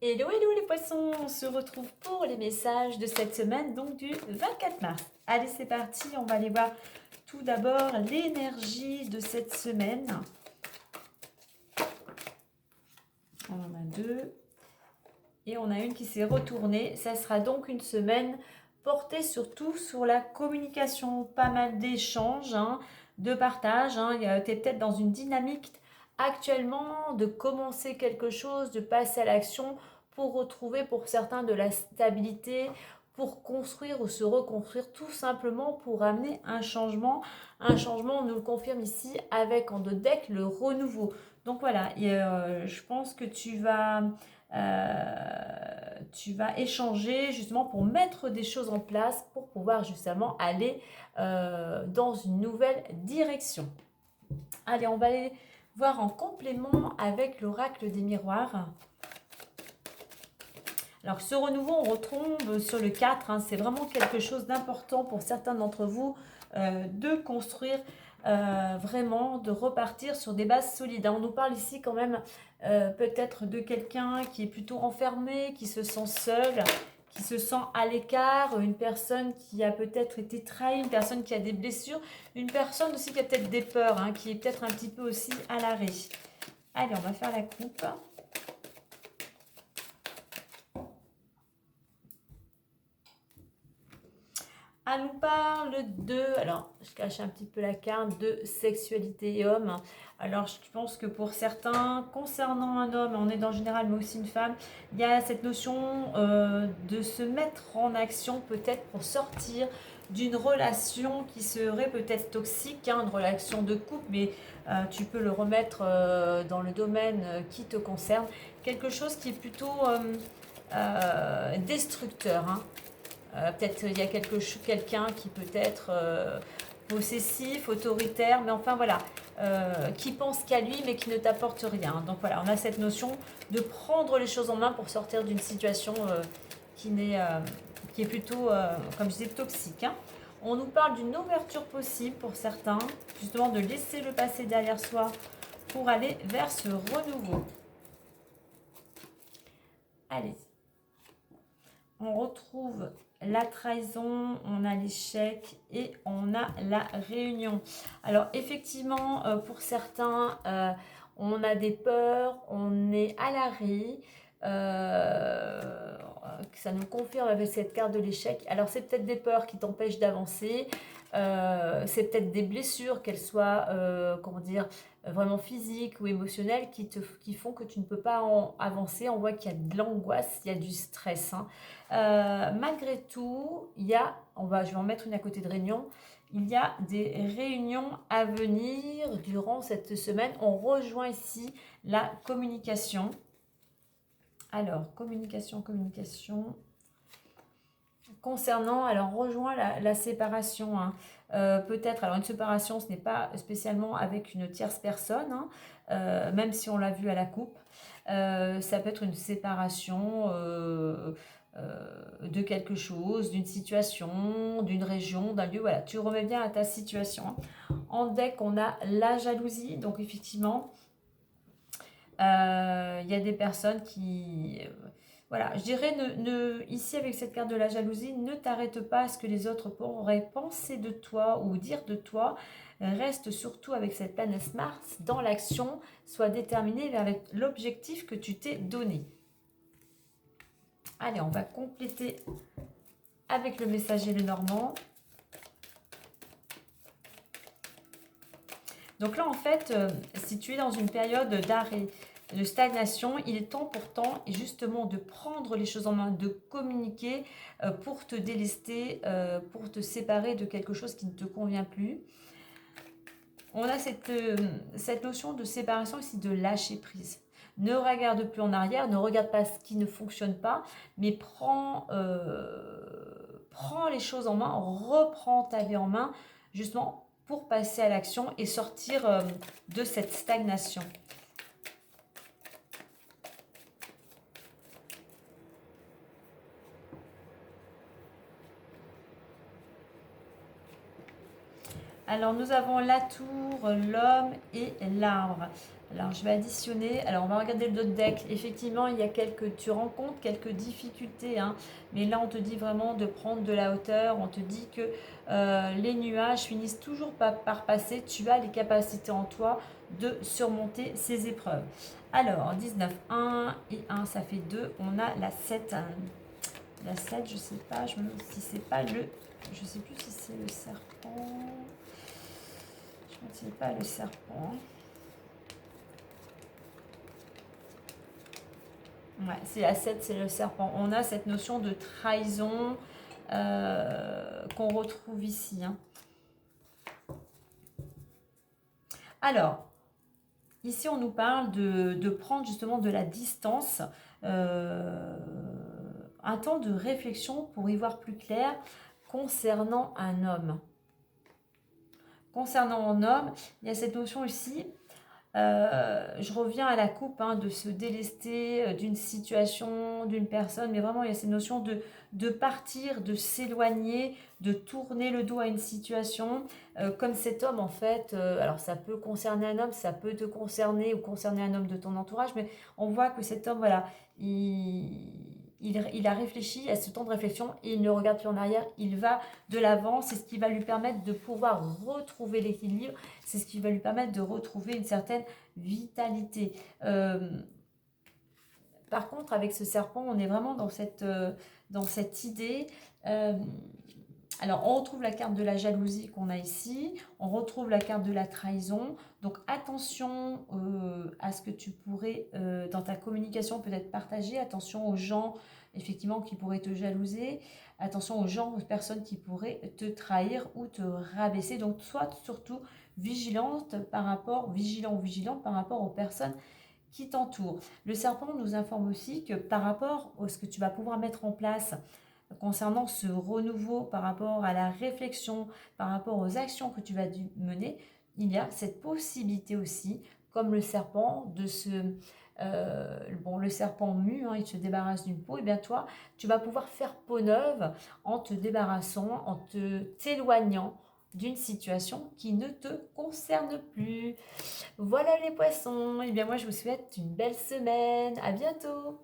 Hello, hello les poissons, on se retrouve pour les messages de cette semaine, donc du 24 mars. Allez, c'est parti, on va aller voir tout d'abord l'énergie de cette semaine. On en a deux. Et on a une qui s'est retournée. Ça sera donc une semaine portée surtout sur la communication, pas mal d'échanges, de partage. Tu es peut-être dans une dynamique actuellement de commencer quelque chose, de passer à l'action pour retrouver pour certains de la stabilité, pour construire ou se reconstruire, tout simplement pour amener un changement. Un changement, on nous le confirme ici avec en deux decks le renouveau. Donc voilà, je pense que tu vas échanger justement pour mettre des choses en place pour pouvoir justement aller dans une nouvelle direction. Allez, on va aller voir en complément avec l'oracle des miroirs. Alors ce renouveau, on retombe sur le 4, c'est vraiment quelque chose d'important pour certains d'entre vous de construire vraiment, de repartir sur des bases solides. On nous parle ici quand même peut-être de quelqu'un qui est plutôt enfermé, qui se sent seul, qui se sent à l'écart, une personne qui a peut-être été trahie, une personne qui a des blessures, une personne aussi qui a peut-être des peurs, qui est peut-être un petit peu aussi à l'arrêt. Allez, on va faire la coupe. Elle nous parle de, alors je cache un petit peu la carte, de sexualité et homme. Alors je pense que pour certains, concernant un homme, on est en général mais aussi une femme, il y a cette notion de se mettre en action peut-être pour sortir d'une relation qui serait peut-être toxique, une relation de couple, mais tu peux le remettre dans le domaine qui te concerne. Quelque chose qui est plutôt destructeur, peut-être il y a quelqu'un qui peut être possessif, autoritaire, mais enfin voilà, qui pense qu'à lui mais qui ne t'apporte rien. Donc voilà, on a cette notion de prendre les choses en main pour sortir d'une situation qui est plutôt, comme je disais, toxique. On nous parle d'une ouverture possible pour certains, justement de laisser le passé derrière soi pour aller vers ce renouveau. Allez, on retrouve la trahison, on a l'échec et on a la réunion. Alors effectivement, pour certains, on a des peurs, on est à l'arrêt. Ça nous confirme avec cette carte de l'échec. Alors c'est peut-être des peurs qui t'empêchent d'avancer. C'est peut-être des blessures, qu'elles soient, comment dire, vraiment physiques ou émotionnelles, qui font que tu ne peux pas avancer. On voit qu'il y a de l'angoisse, il y a du stress. Malgré tout, je vais en mettre une à côté de réunion. Il y a des réunions à venir durant cette semaine. On rejoint ici la communication. Alors, communication. Concernant, alors on rejoint la séparation. Peut-être, alors une séparation, ce n'est pas spécialement avec une tierce personne, même si on l'a vu à la coupe. Ça peut être une séparation de quelque chose, d'une situation, d'une région, d'un lieu. Voilà, tu remets bien à ta situation. En deck, on a la jalousie. Donc effectivement, il y a des personnes qui... voilà, je dirais, ici avec cette carte de la jalousie, ne t'arrête pas à ce que les autres pourraient penser de toi ou dire de toi. Reste surtout avec cette planète Mars dans l'action, sois déterminé vers l'objectif que tu t'es donné. Allez, on va compléter avec le messager Lenormand. Donc là, en fait, si tu es dans une période d'arrêt, de stagnation, il est temps pourtant justement de prendre les choses en main, de communiquer pour te délester, pour te séparer de quelque chose qui ne te convient plus. On a cette notion de séparation ici, de lâcher prise. Ne regarde plus en arrière, ne regarde pas ce qui ne fonctionne pas, mais prends les choses en main, reprends ta vie en main, justement pour passer à l'action et sortir de cette stagnation. Alors, nous avons la tour, l'homme et l'arbre. Alors, je vais additionner. Alors, on va regarder le deck. Effectivement, il y a tu rencontres quelques difficultés, hein, mais là, on te dit vraiment de prendre de la hauteur. On te dit que les nuages finissent toujours par passer. Tu as les capacités en toi de surmonter ces épreuves. Alors, 19, 1 et 1, ça fait 2. On a la 7. La 7, je sais pas, je me demande si c'est pas le... Je sais plus si c'est le serpent. Je ne sais pas le serpent. Ouais, c'est la 7, c'est le serpent. On a cette notion de trahison qu'on retrouve ici. Hein. Alors, ici, on nous parle de prendre justement de la distance, un temps de réflexion pour y voir plus clair concernant un homme. Concernant un homme, il y a cette notion ici, je reviens à la coupe, hein, de se délester d'une situation, d'une personne, mais vraiment il y a cette notion de partir, de s'éloigner, de tourner le dos à une situation, comme cet homme en fait, alors ça peut concerner un homme, ça peut te concerner ou concerner un homme de ton entourage, mais on voit que cet homme, voilà, il a réfléchi à ce temps de réflexion et il ne regarde plus en arrière, il va de l'avant, c'est ce qui va lui permettre de pouvoir retrouver l'équilibre, c'est ce qui va lui permettre de retrouver une certaine vitalité. Par contre, avec ce serpent, on est vraiment dans cette idée. Alors, on retrouve la carte de la jalousie qu'on a ici, on retrouve la carte de la trahison. Donc, attention à ce que tu pourrais, dans ta communication, peut-être partager. Attention aux gens, effectivement, qui pourraient te jalouser. Attention aux gens, aux personnes qui pourraient te trahir ou te rabaisser. Donc, sois surtout vigilant par rapport aux personnes qui t'entourent. Le serpent nous informe aussi que par rapport à ce que tu vas pouvoir mettre en place concernant ce renouveau, par rapport à la réflexion, par rapport aux actions que tu vas mener, il y a cette possibilité aussi, comme le serpent, de se... le serpent mue, hein, il se débarrasse d'une peau, et bien toi, tu vas pouvoir faire peau neuve en te débarrassant, en t'éloignant d'une situation qui ne te concerne plus. Voilà les poissons, et bien moi je vous souhaite une belle semaine, à bientôt.